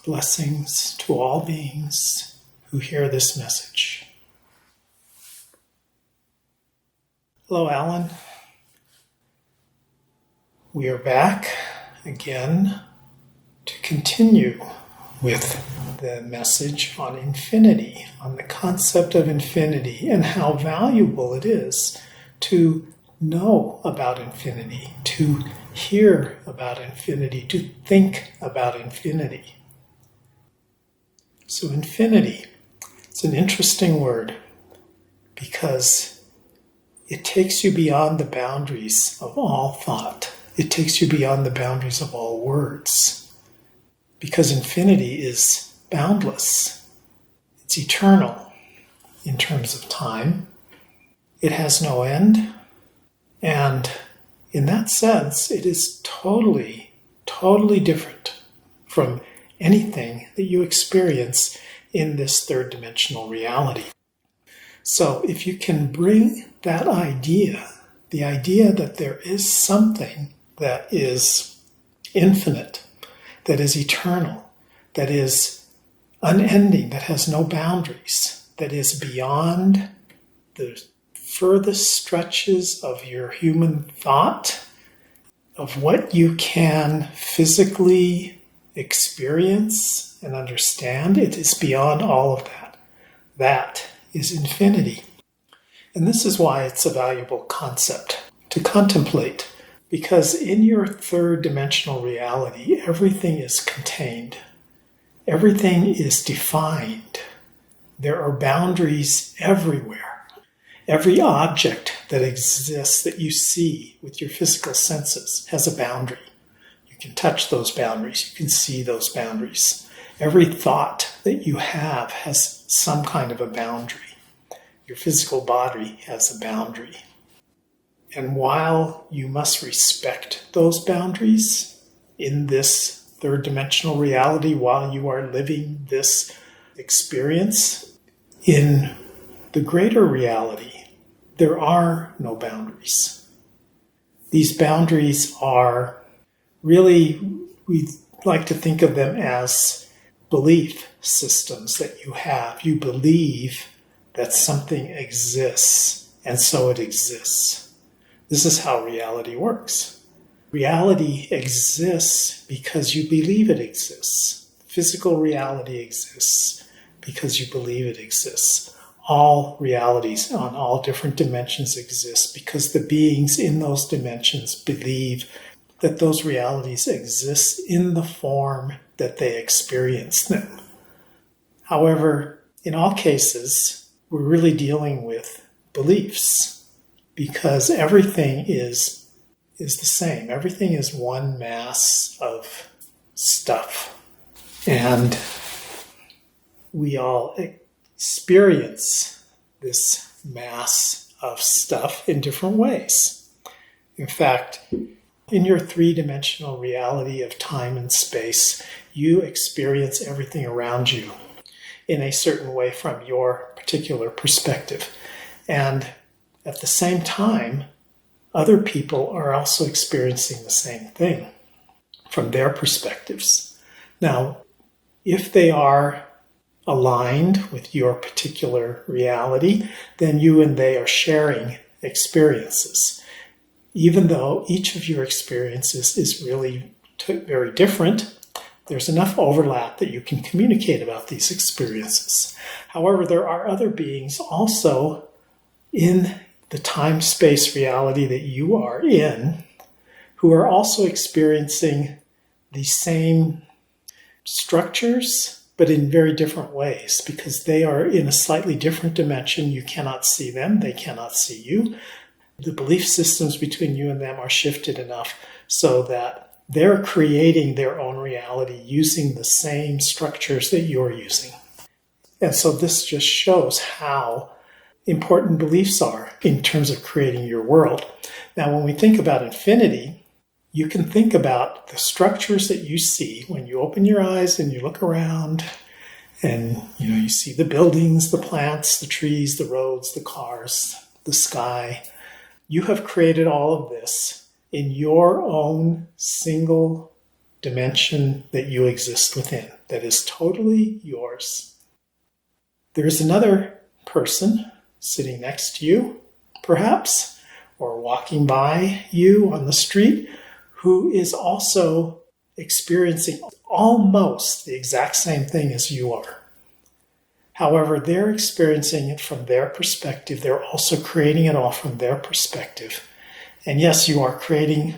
Blessings to all beings who hear this message. Hello, Alan. We are back again to continue with the message on infinity, on the concept of infinity, and how valuable it is to know about infinity, to hear about infinity, to think about infinity. So infinity, it's an interesting word because it takes you beyond the boundaries of all thought. It takes you beyond the boundaries of all words. Because infinity is boundless. It's eternal in terms of time. It has no end. And in that sense, it is totally different from anything that you experience in this third dimensional reality. So if you can bring that idea, the idea that there is something that is infinite, that is eternal, that is unending, that has no boundaries, that is beyond the furthest stretches of your human thought, of what you can physically experience and understand, it is beyond all of that. That is infinity. And this is why it's a valuable concept to contemplate, because in your third dimensional reality, everything is contained. Everything is defined. There are boundaries everywhere. Every object that exists that you see with your physical senses has a boundary. You can touch those boundaries. You can see those boundaries. Every thought that you have has some kind of a boundary. Your physical body has a boundary. And while you must respect those boundaries in this third dimensional reality, while you are living this experience, in the greater reality, there are no boundaries. These boundaries are really, we like to think of them as belief systems that you have. You believe that something exists, and so it exists. This is how reality works. Reality exists because you believe it exists. Physical reality exists because you believe it exists. All realities on all different dimensions exist because the beings in those dimensions believe that those realities exist in the form that they experience them. However, in all cases, we're really dealing with beliefs because everything is the same. Everything is one mass of stuff. And we all experience this mass of stuff in different ways. In fact, in your three-dimensional reality of time and space, you experience everything around you in a certain way from your particular perspective. And at the same time, other people are also experiencing the same thing from their perspectives. Now, if they are aligned with your particular reality, then you and they are sharing experiences. Even though each of your experiences is really very different, there's enough overlap that you can communicate about these experiences. However, there are other beings also in the time-space reality that you are in who are also experiencing the same structures, but in very different ways, because they are in a slightly different dimension. You cannot see them. They cannot see you. The belief systems between you and them are shifted enough so that they're creating their own reality using the same structures that you're using. And so this just shows how important beliefs are in terms of creating your world. Now, when we think about infinity, you can think about the structures that you see when you open your eyes and you look around and you see the buildings, the plants, the trees, the roads, the cars, the sky. You have created all of this in your own single dimension that you exist within, that is totally yours. There's another person sitting next to you, perhaps, or walking by you on the street, who is also experiencing almost the exact same thing as you are. However, they're experiencing it from their perspective. They're also creating it all from their perspective. And yes, you are creating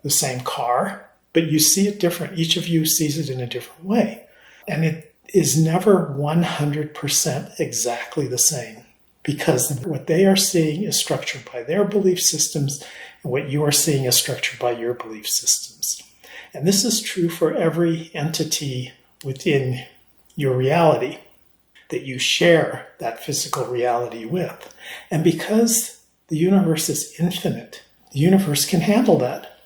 the same car, but you see it different. Each of you sees it in a different way. And it is never 100% exactly the same, because what they are seeing is structured by their belief systems, and what you are seeing is structured by your belief systems. And this is true for every entity within your reality that you share that physical reality with. And because the universe is infinite, the universe can handle that.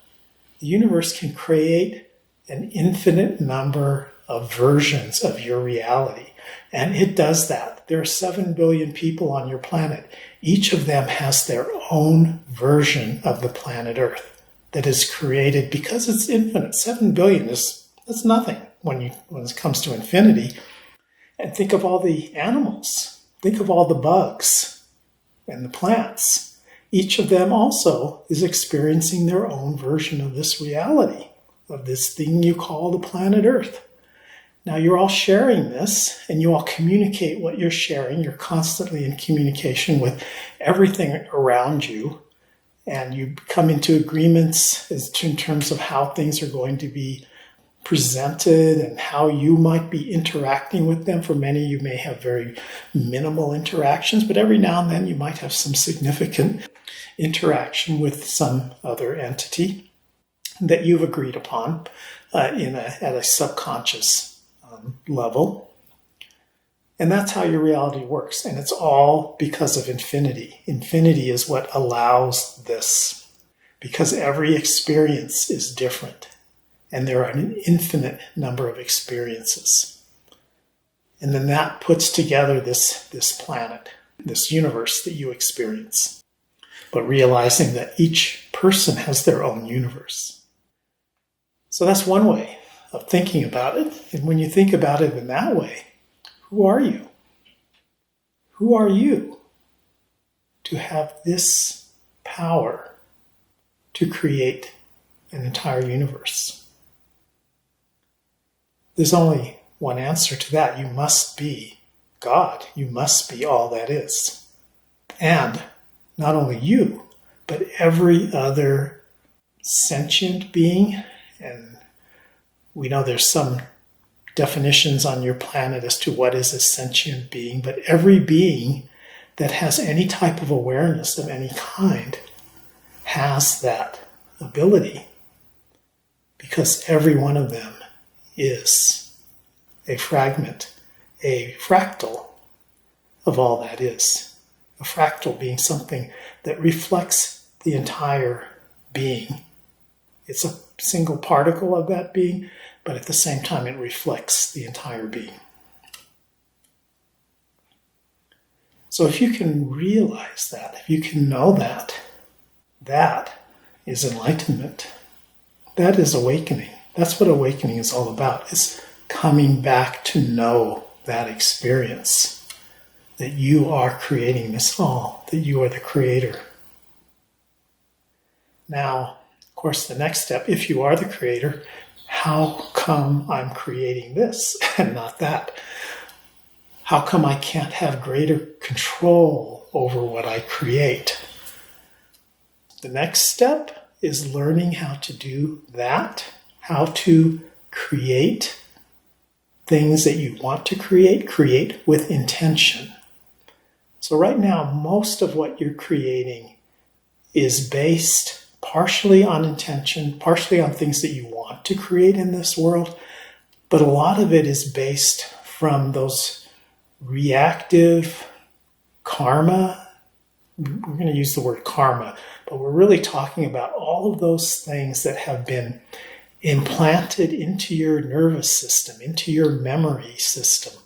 The universe can create an infinite number of versions of your reality. And it does that. There are 7 billion people on your planet. Each of them has their own version of the planet Earth that is created because it's infinite. 7 billion that's nothing when it comes to infinity. And think of all the animals. Think of all the bugs and the plants. Each of them also is experiencing their own version of this reality, of this thing you call the planet Earth. Now, you're all sharing this, and you all communicate what you're sharing. You're constantly in communication with everything around you, and you come into agreements in terms of how things are going to be presented and how you might be interacting with them. For many, you may have very minimal interactions, but every now and then you might have some significant interaction with some other entity that you've agreed upon at a subconscious level. And that's how your reality works. And it's all because of infinity. Infinity is what allows this, because every experience is different. And there are an infinite number of experiences. And then that puts together this planet, this universe that you experience. But realizing that each person has their own universe. So that's one way of thinking about it. And when you think about it in that way, who are you? Who are you to have this power to create an entire universe? There's only one answer to that. You must be God. You must be all that is. And not only you, but every other sentient being. And we know there's some definitions on your planet as to what is a sentient being, but every being that has any type of awareness of any kind has that ability, because every one of them is a fragment, a fractal of all that is. A fractal being something that reflects the entire being. It's a single particle of that being, but at the same time it reflects the entire being. So if you can realize that, if you can know that, that is enlightenment. That is awakening. That's what awakening is all about, is coming back to know that experience, that you are creating this all, that you are the creator. Now, of course, the next step, if you are the creator, how come I'm creating this and not that? How come I can't have greater control over what I create? The next step is learning how to do that, how to create things that you want to create with intention. So right now, most of what you're creating is based partially on intention, partially on things that you want to create in this world, but a lot of it is based from those reactive karma. We're going to use the word karma, but we're really talking about all of those things that have been implanted into your nervous system, into your memory system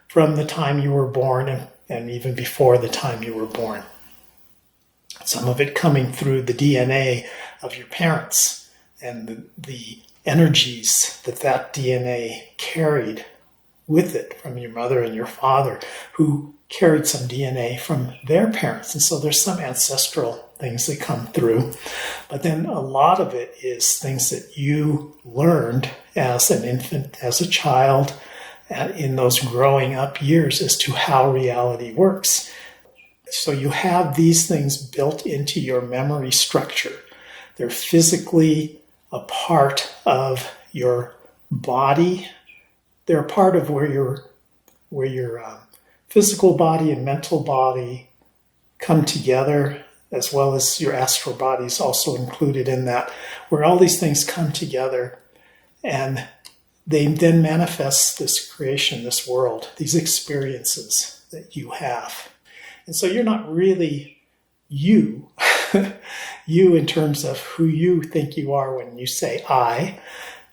from the time you were born and even before the time you were born. Some of it coming through the DNA of your parents and the energies that DNA carried with it from your mother and your father, who carried some DNA from their parents. And so there's some ancestral things that come through. But then a lot of it is things that you learned as an infant, as a child, in those growing up years as to how reality works. So you have these things built into your memory structure. They're physically a part of your body. They're a part of where your physical body and mental body come together, as well as your astral body is also included in that, where all these things come together and they then manifest this creation, this world, these experiences that you have. And so you're not really you, you in terms of who you think you are when you say I,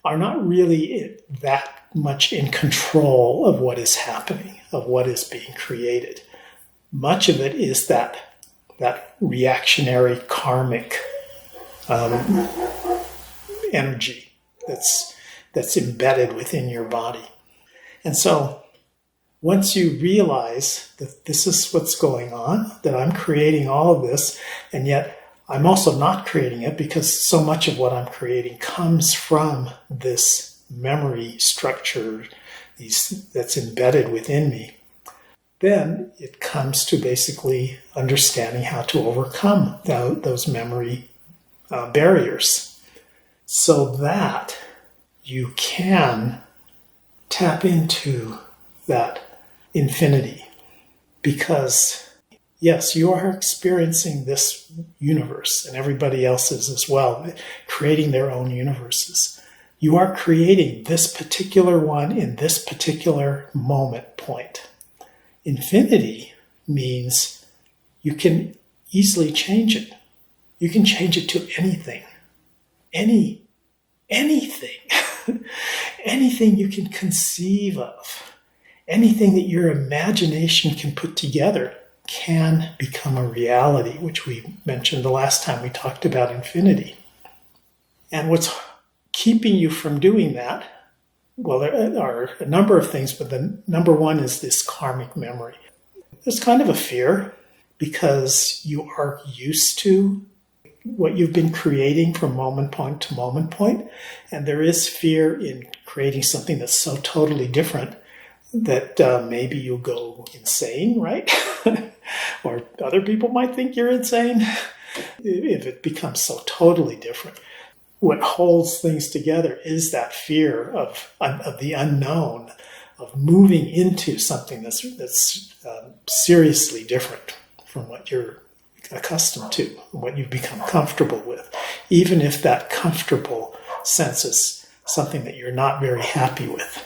are not really that much in control of what is happening, of what is being created. Much of it is that reactionary karmic energy that's embedded within your body. And so once you realize that this is what's going on, that I'm creating all of this, and yet I'm also not creating it because so much of what I'm creating comes from this memory structure that's embedded within me, then it comes to basically understanding how to overcome those memory barriers so that you can tap into that infinity. Because yes, you are experiencing this universe, and everybody else is as well, creating their own universes. You are creating this particular one in this particular moment point. Infinity means you can easily change it. You can change it to anything. Anything. Anything you can conceive of. Anything that your imagination can put together can become a reality, which we mentioned the last time we talked about infinity. And what's keeping you from doing that? Well, there are a number of things, but the number one is this karmic memory. There's kind of a fear because you are used to what you've been creating from moment point to moment point, and there is fear in creating something that's so totally different that maybe you'll go insane, right? Or other people might think you're insane if it becomes so totally different. What holds things together is that fear of the unknown, of moving into something that's seriously different from what you're accustomed to, what you've become comfortable with, even if that comfortable sense is something that you're not very happy with.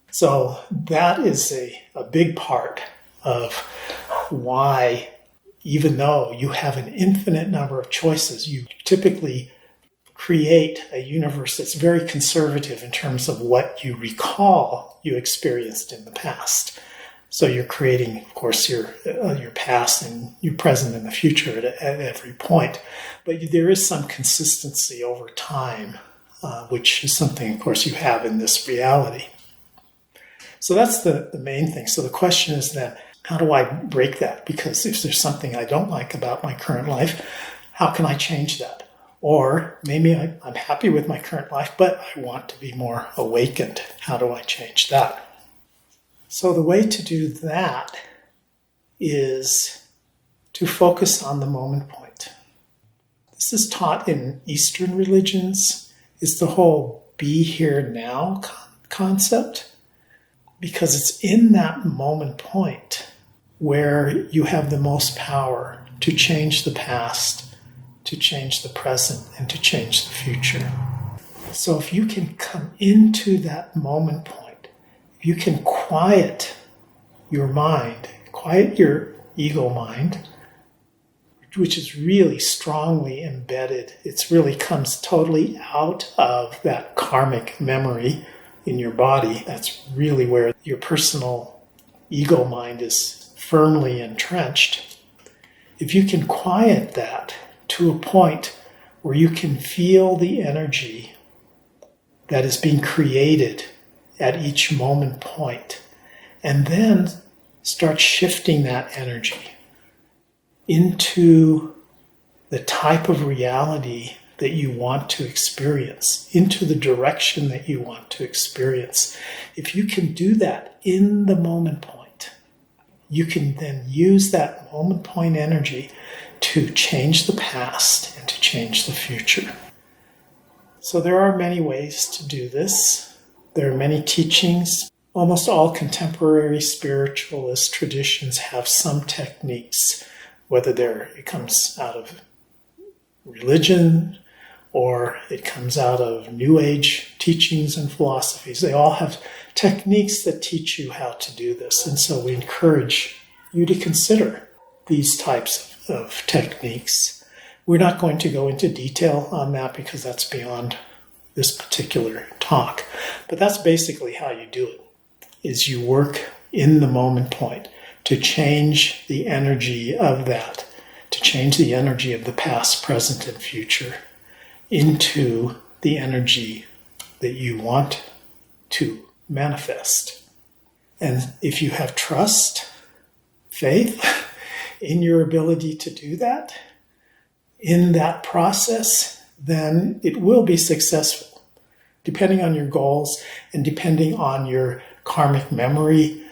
So that is a big part of why, even though you have an infinite number of choices, you typically create a universe that's very conservative in terms of what you recall you experienced in the past. So you're creating, of course, your past and your present and the future at every point. But there is some consistency over time, which is something, of course, you have in this reality. So that's the main thing. So the question is then, how do I break that? Because if there's something I don't like about my current life, how can I change that? Or maybe I'm happy with my current life, but I want to be more awakened. How do I change that? So the way to do that is to focus on the moment point. This is taught in Eastern religions. It's the whole be here now concept, because it's in that moment point where you have the most power to change the past, to change the present, and to change the future. So if you can come into that moment point, if you can quiet your mind, quiet your ego mind, which is really strongly embedded, it really comes totally out of that karmic memory in your body. That's really where your personal ego mind is firmly entrenched. If you can quiet that to a point where you can feel the energy that is being created at each moment point, and then start shifting that energy into the type of reality that you want to experience, into the direction that you want to experience. If you can do that in the moment point, you can then use that moment point energy to change the past and to change the future. So there are many ways to do this. There are many teachings. Almost all contemporary spiritualist traditions have some techniques, whether it comes out of religion or it comes out of New Age teachings and philosophies. They all have techniques that teach you how to do this. And so we encourage you to consider these types of techniques. We're not going to go into detail on that because that's beyond this particular talk. But that's basically how you do it, is you work in the moment point to change the energy of that, to change the energy of the past, present, and future into the energy that you want to manifest. And if you have trust, faith in your ability to do that, in that process, then it will be successful. Depending on your goals and depending on your karmic memory,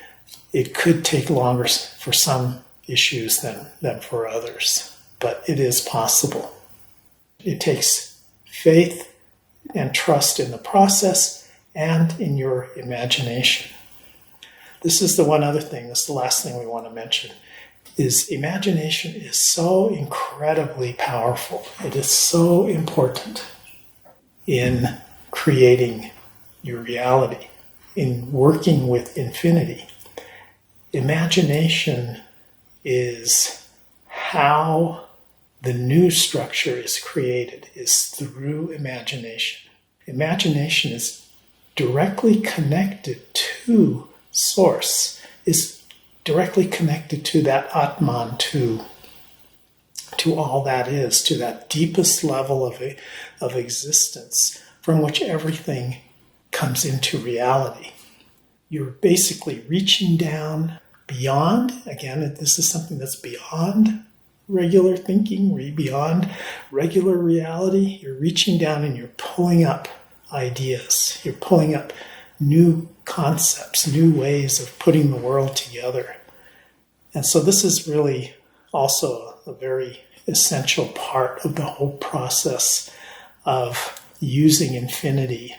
it could take longer for some issues than for others, but it is possible. It takes faith and trust in the process and in your imagination. This is the one other thing, this is the last thing we want to mention, is imagination is so incredibly powerful. It is so important in creating your reality, in working with infinity. Imagination is how the new structure is created, is through imagination. Imagination is directly connected to Source, is directly connected to that Atman, to all that is, to that deepest level of existence from which everything comes into reality. You're basically reaching down beyond, again, this is something that's beyond regular thinking, beyond regular reality. You're reaching down and you're pulling up ideas. You're pulling up new concepts, new ways of putting the world together. And so this is really also a very essential part of the whole process of using infinity,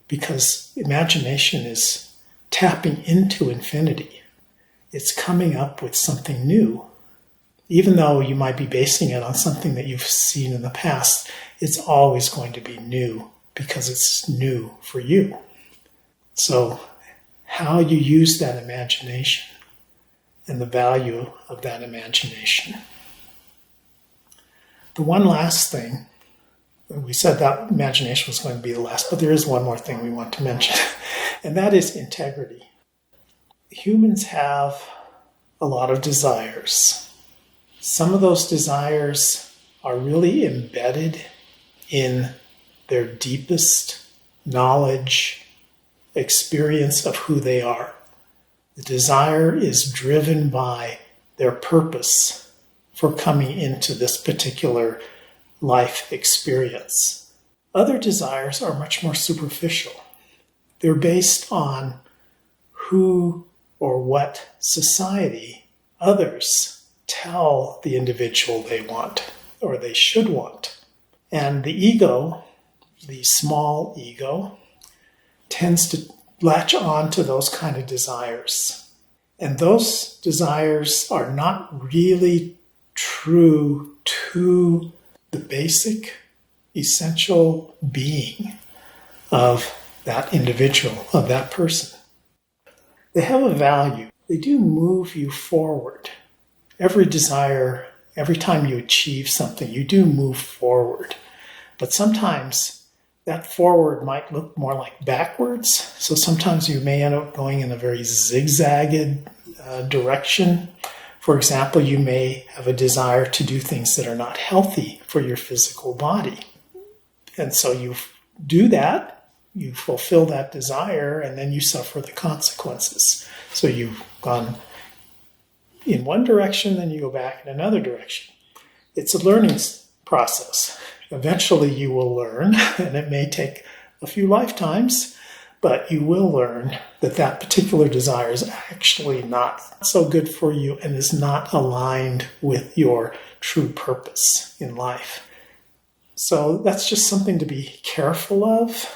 because imagination is tapping into infinity. It's coming up with something new. Even though you might be basing it on something that you've seen in the past, it's always going to be new because it's new for you. So how you use that imagination and the value of that imagination. The one last thing, we said that imagination was going to be the last, but there is one more thing we want to mention, and that is integrity. Humans have a lot of desires. Some of those desires are really embedded in their deepest knowledge, experience of who they are. The desire is driven by their purpose for coming into this particular life experience. Other desires are much more superficial. They're based on who or what society, others, tell the individual they want or they should want. And the ego, the small ego, tends to latch on to those kind of desires. And those desires are not really true to the basic, essential being of that individual, of that person. They have a value. They do move you forward. Every desire, every time you achieve something, you do move forward. But sometimes that forward might look more like backwards. So sometimes you may end up going in a very zigzagged direction For example, you may have a desire to do things that are not healthy for your physical body. And so you do that, you fulfill that desire, and then you suffer the consequences. So you've gone in one direction, then you go back in another direction. It's a learning process. Eventually you will learn, and it may take a few lifetimes, but you will learn that that particular desire is actually not so good for you and is not aligned with your true purpose in life. So that's just something to be careful of,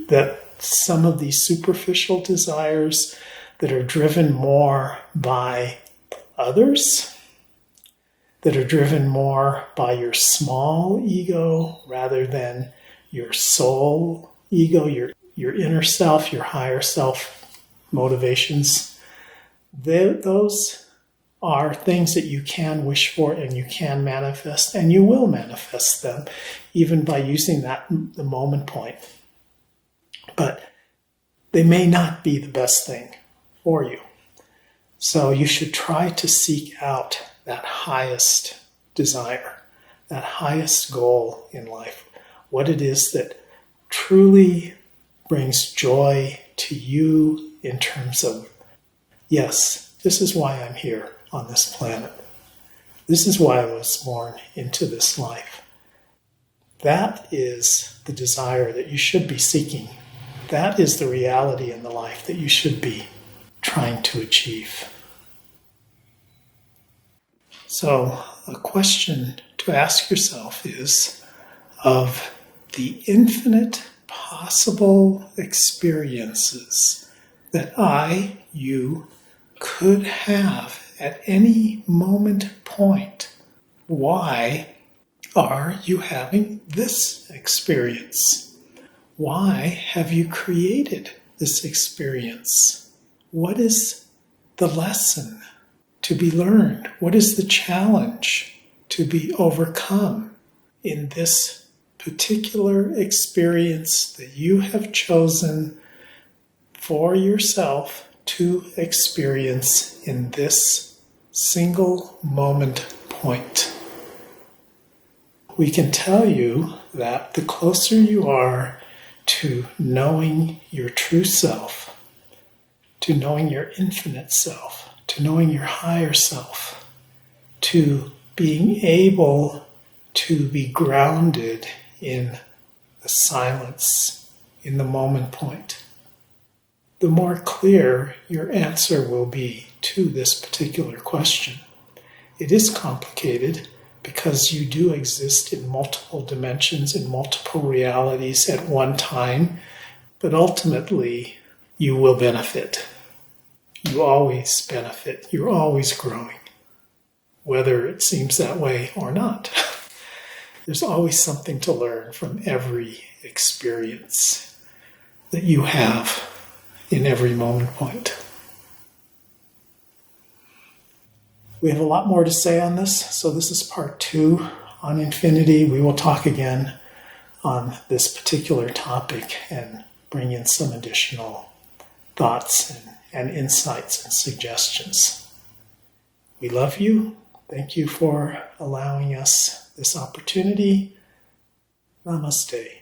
that some of these superficial desires that are driven more by others, that are driven more by your small ego rather than your soul ego, your inner self, your higher self motivations. Those are things that you can wish for and you can manifest, and you will manifest them even by using the moment point. But they may not be the best thing for you. So you should try to seek out that highest desire, that highest goal in life, what it is that truly brings joy to you in terms of, yes, this is why I'm here on this planet. This is why I was born into this life. That is the desire that you should be seeking. That is the reality in the life that you should be trying to achieve. So a question to ask yourself is, of the infinite possible experiences that you could have at any moment point, why are you having this experience? Why have you created this experience? What is the lesson to be learned? What is the challenge to be overcome in this particular experience that you have chosen for yourself to experience in this single moment point? We can tell you that the closer you are to knowing your true self, to knowing your infinite self, to knowing your higher self, to being able to be grounded in the silence, in the moment point, the more clear your answer will be to this particular question. It is complicated because you do exist in multiple dimensions, in multiple realities at one time, but ultimately you will benefit. You always benefit. You're always growing, whether it seems that way or not. There's always something to learn from every experience that you have in every moment point. We have a lot more to say on this, so this is part 2 on infinity. We will talk again on this particular topic and bring in some additional thoughts and insights and suggestions. We love you. Thank you for allowing us this opportunity. Namaste.